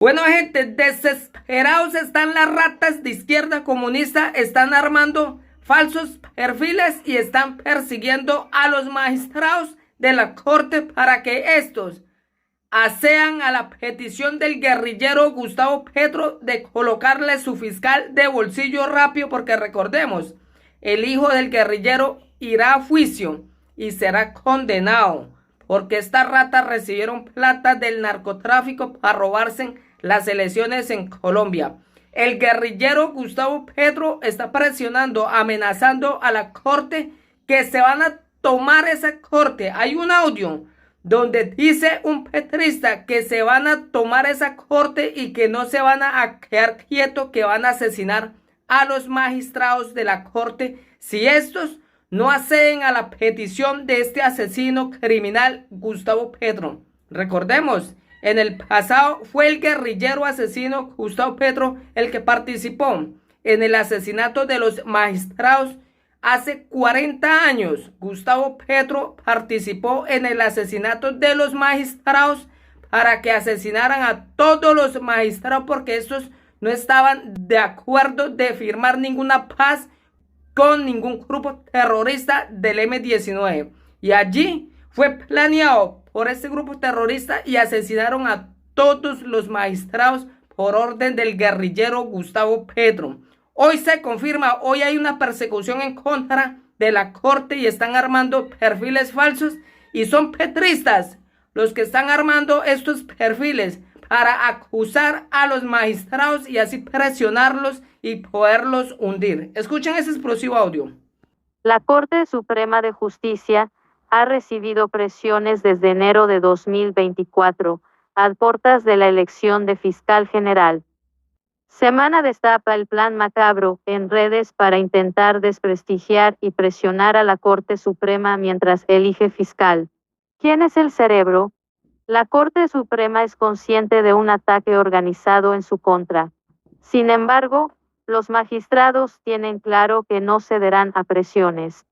Bueno, gente, desesperados están las ratas de izquierda comunista, están armando falsos perfiles y están persiguiendo a los magistrados de la corte para que estos asean a la petición del guerrillero Gustavo Petro de colocarle su fiscal de bolsillo rápido, porque recordemos, el hijo del guerrillero irá a juicio y será condenado, porque estas ratas recibieron plata del narcotráfico para robarse las elecciones en Colombia. El guerrillero Gustavo Petro está presionando, amenazando a la corte que se van a tomar esa corte. Hay un audio donde dice un petrista que se van a tomar esa corte y que no se van a quedar quietos, que van a asesinar a los magistrados de la corte si estos no acceden a la petición de este asesino criminal Gustavo Petro. Recordemos, en el pasado fue el guerrillero asesino Gustavo Petro el que participó en el asesinato de los magistrados. Hace 40 años, Gustavo Petro participó en el asesinato de los magistrados para que asesinaran a todos los magistrados, porque estos no estaban de acuerdo de firmar ninguna paz con ningún grupo terrorista del M-19. Y allí fue planeado por este grupo terrorista y asesinaron a todos los magistrados por orden del guerrillero Gustavo Petro. Hoy se confirma, hoy hay una persecución en contra de la corte y están armando perfiles falsos y son petristas los que están armando estos perfiles para acusar a los magistrados y así presionarlos y poderlos hundir. Escuchen ese explosivo audio. La Corte Suprema de Justicia ha recibido presiones desde enero de 2024, a puertas de la elección de fiscal general. Semana destapa el plan macabro en redes para intentar desprestigiar y presionar a la Corte Suprema mientras elige fiscal. ¿Quién es el cerebro? La Corte Suprema es consciente de un ataque organizado en su contra. Sin embargo, los magistrados tienen claro que no cederán a presiones.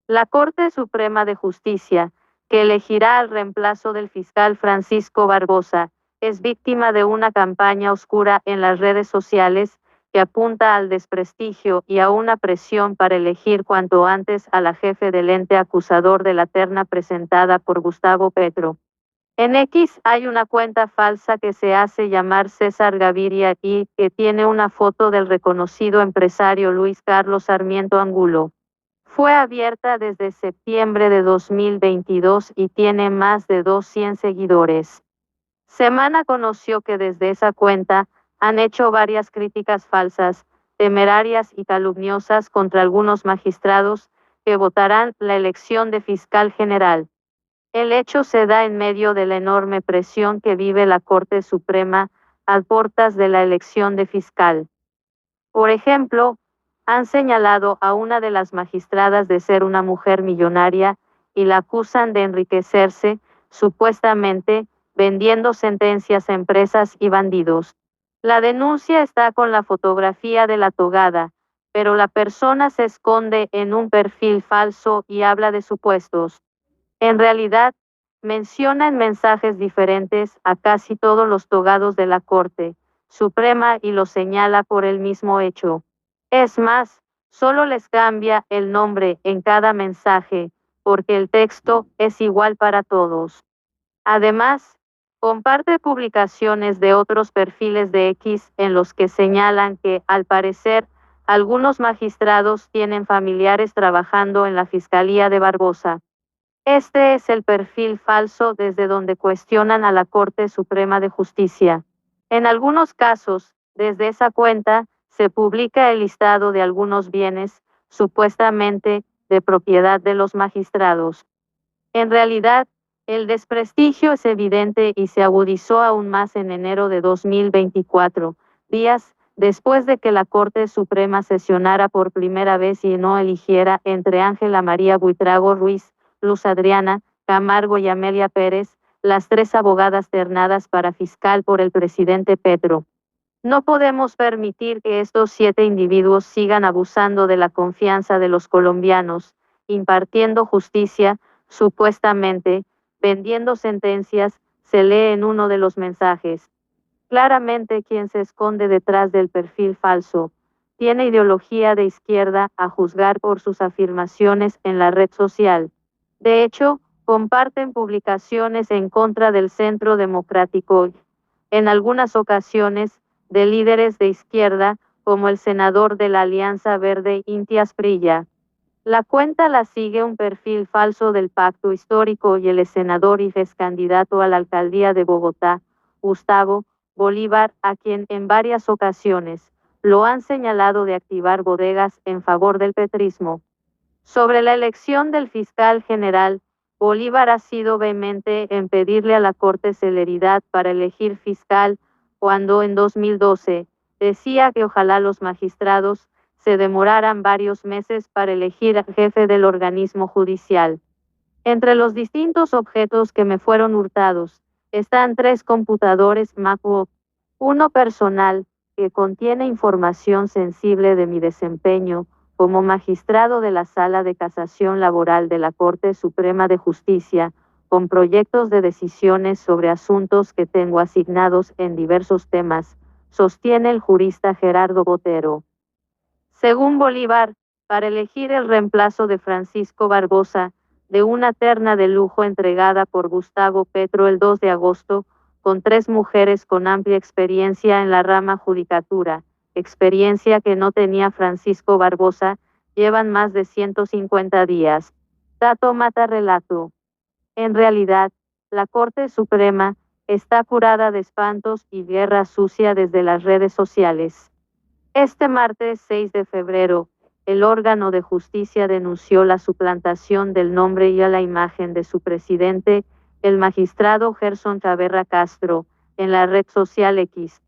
La Corte Suprema de Justicia, que elegirá al reemplazo del fiscal Francisco Barbosa, es víctima de una campaña oscura en las redes sociales que apunta al desprestigio y a una presión para elegir cuanto antes a la jefe del ente acusador de la terna presentada por Gustavo Petro. En X hay una cuenta falsa que se hace llamar César Gaviria y que tiene una foto del reconocido empresario Luis Carlos Sarmiento Angulo. Fue abierta desde septiembre de 2022 y tiene más de 200 seguidores. Semana conoció que desde esa cuenta han hecho varias críticas falsas, temerarias y calumniosas contra algunos magistrados que votarán la elección de fiscal general. El hecho se da en medio de la enorme presión que vive la Corte Suprema a puertas de la elección de fiscal. Por ejemplo, han señalado a una de las magistradas de ser una mujer millonaria y la acusan de enriquecerse, supuestamente, vendiendo sentencias a empresas y bandidos. La denuncia está con la fotografía de la togada, pero la persona se esconde en un perfil falso y habla de supuestos. En realidad, menciona en mensajes diferentes a casi todos los togados de la Corte Suprema y los señala por el mismo hecho. Es más, solo les cambia el nombre en cada mensaje, porque el texto es igual para todos. Además, comparte publicaciones de otros perfiles de X en los que señalan que, al parecer, algunos magistrados tienen familiares trabajando en la Fiscalía de Barbosa. Este es el perfil falso desde donde cuestionan a la Corte Suprema de Justicia. En algunos casos, desde esa cuenta, se publica el listado de algunos bienes, supuestamente, de propiedad de los magistrados. En realidad, el desprestigio es evidente y se agudizó aún más en enero de 2024, días después de que la Corte Suprema sesionara por primera vez y no eligiera entre Ángela María Buitrago Ruiz, Luz Adriana Camargo y Amelia Pérez, las tres abogadas ternadas para fiscal por el presidente Petro. No podemos permitir que estos 7 individuos sigan abusando de la confianza de los colombianos, impartiendo justicia, supuestamente, vendiendo sentencias, se lee en uno de los mensajes. Claramente quien se esconde detrás del perfil falso tiene ideología de izquierda, a juzgar por sus afirmaciones en la red social. De hecho, comparten publicaciones en contra del Centro Democrático, en algunas ocasiones, de líderes de izquierda, como el senador de la Alianza Verde, Inti Asprilla. La cuenta la sigue un perfil falso del Pacto Histórico y el senador y ex candidato a la alcaldía de Bogotá, Gustavo Bolívar, a quien en varias ocasiones lo han señalado de activar bodegas en favor del petrismo. Sobre la elección del fiscal general, Bolívar ha sido vehemente en pedirle a la Corte celeridad para elegir fiscal, cuando en 2012 decía que ojalá los magistrados se demoraran varios meses para elegir al jefe del organismo judicial. Entre los distintos objetos que me fueron hurtados, están 3 computadores MacBook, uno personal, que contiene información sensible de mi desempeño como magistrado de la Sala de Casación Laboral de la Corte Suprema de Justicia, con proyectos de decisiones sobre asuntos que tengo asignados en diversos temas, sostiene el jurista Gerardo Botero. Según Bolívar, para elegir el reemplazo de Francisco Barbosa, de una terna de lujo entregada por Gustavo Petro el 2 de agosto, con 3 mujeres con amplia experiencia en la rama judicatura, experiencia que no tenía Francisco Barbosa, llevan más de 150 días. Dato mata relato. En realidad, la Corte Suprema está curada de espantos y guerra sucia desde las redes sociales. Este martes 6 de febrero, el órgano de justicia denunció la suplantación del nombre y a la imagen de su presidente, el magistrado Gerson Caberra Castro, en la red social X.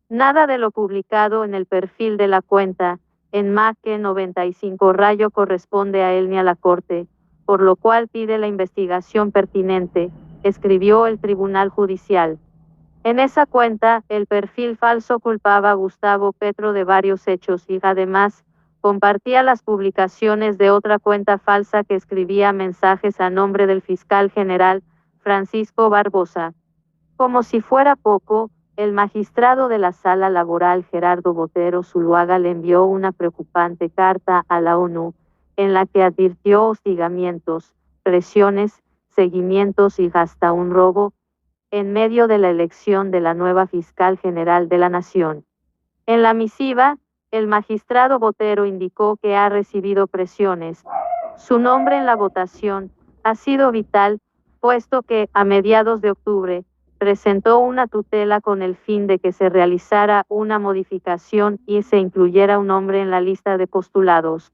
Nada de lo publicado en el perfil de la cuenta, en Mac 95 rayo corresponde a él ni a la Corte, por lo cual pide la investigación pertinente, escribió el Tribunal Judicial. En esa cuenta, el perfil falso culpaba a Gustavo Petro de varios hechos y además compartía las publicaciones de otra cuenta falsa que escribía mensajes a nombre del fiscal general Francisco Barbosa. Como si fuera poco, el magistrado de la Sala Laboral Gerardo Botero Zuluaga le envió una preocupante carta a la ONU, en la que advirtió hostigamientos, presiones, seguimientos y hasta un robo, en medio de la elección de la nueva fiscal general de la Nación. En la misiva, el magistrado Botero indicó que ha recibido presiones. Su nombre en la votación ha sido vital, puesto que, a mediados de octubre, presentó una tutela con el fin de que se realizara una modificación y se incluyera un nombre en la lista de postulados.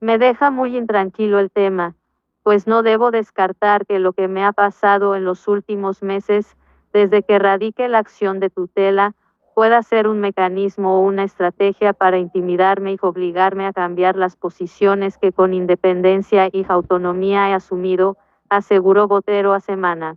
Me deja muy intranquilo el tema, pues no debo descartar que lo que me ha pasado en los últimos meses, desde que radique la acción de tutela, pueda ser un mecanismo o una estrategia para intimidarme y obligarme a cambiar las posiciones que con independencia y autonomía he asumido, aseguró Botero a Semana.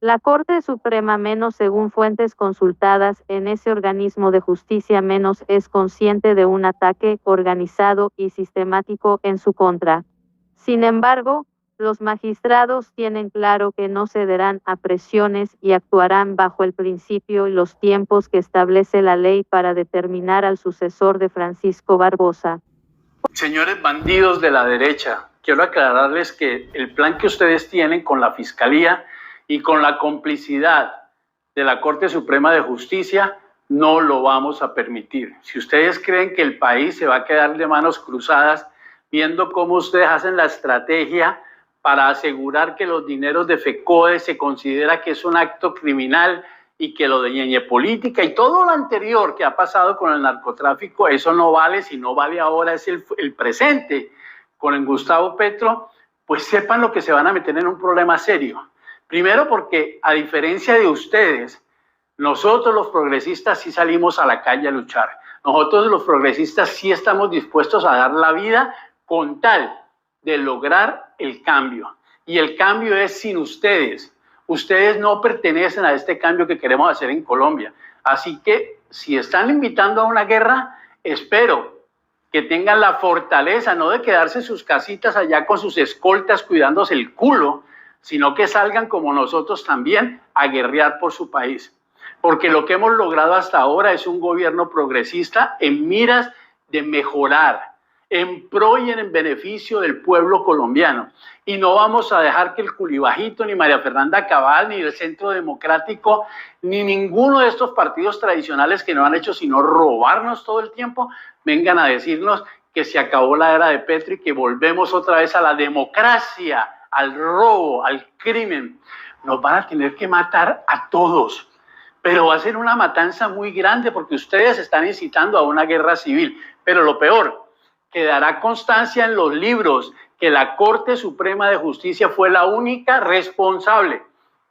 La Corte Suprema menos, según fuentes consultadas en ese organismo de justicia menos, es consciente de un ataque organizado y sistemático en su contra. Sin embargo, los magistrados tienen claro que no cederán a presiones y actuarán bajo el principio y los tiempos que establece la ley para determinar al sucesor de Francisco Barbosa. Señores bandidos de la derecha, quiero aclararles que el plan que ustedes tienen con la Fiscalía y con la complicidad de la Corte Suprema de Justicia no lo vamos a permitir. Si ustedes creen que el país se va a quedar de manos cruzadas viendo cómo ustedes hacen la estrategia para asegurar que los dineros de FECODE se considera que es un acto criminal y que lo de ñeñe política y todo lo anterior que ha pasado con el narcotráfico, eso no vale, si no vale ahora es el presente con el Gustavo Petro, pues sepan lo que se van a meter en un problema serio. Primero porque, a diferencia de ustedes, nosotros los progresistas sí salimos a la calle a luchar. Nosotros los progresistas sí estamos dispuestos a dar la vida con tal de lograr el cambio. Y el cambio es sin ustedes. Ustedes no pertenecen a este cambio que queremos hacer en Colombia. Así que, si están invitando a una guerra, espero que tengan la fortaleza, no de quedarse en sus casitas allá con sus escoltas cuidándose el culo, sino que salgan como nosotros también a guerrear por su país. porque lo que hemos logrado hasta ahora es un gobierno progresista en miras de mejorar, en pro y en beneficio del pueblo colombiano. Y no vamos a dejar que el Culibajito, ni María Fernanda Cabal, ni el Centro Democrático, ni ninguno de estos partidos tradicionales que no han hecho sino robarnos todo el tiempo, vengan a decirnos que se acabó la era de Petro y que volvemos otra vez a la democracia, al robo, al crimen. Nos van a tener que matar a todos, pero va a ser una matanza muy grande porque ustedes están incitando a una guerra civil. Pero lo peor, quedará constancia en los libros que la Corte Suprema de Justicia fue la única responsable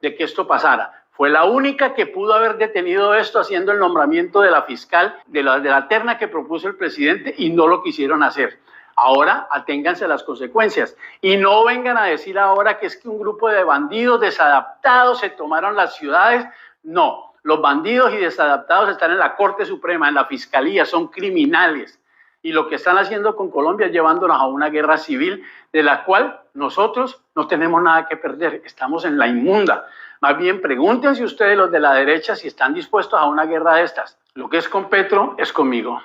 de que esto pasara. Fue la única que pudo haber detenido esto haciendo el nombramiento de la fiscal, de la terna que propuso el presidente, y no lo quisieron hacer. Ahora aténganse a las consecuencias y no vengan a decir ahora que es que un grupo de bandidos desadaptados se tomaron las ciudades. No, los bandidos y desadaptados están en la Corte Suprema, en la Fiscalía, son criminales. Y lo que están haciendo con Colombia es llevándonos a una guerra civil de la cual nosotros no tenemos nada que perder. Estamos en la inmunda. Más bien, pregúntense ustedes, los de la derecha, si están dispuestos a una guerra de estas. Lo que es con Petro es conmigo.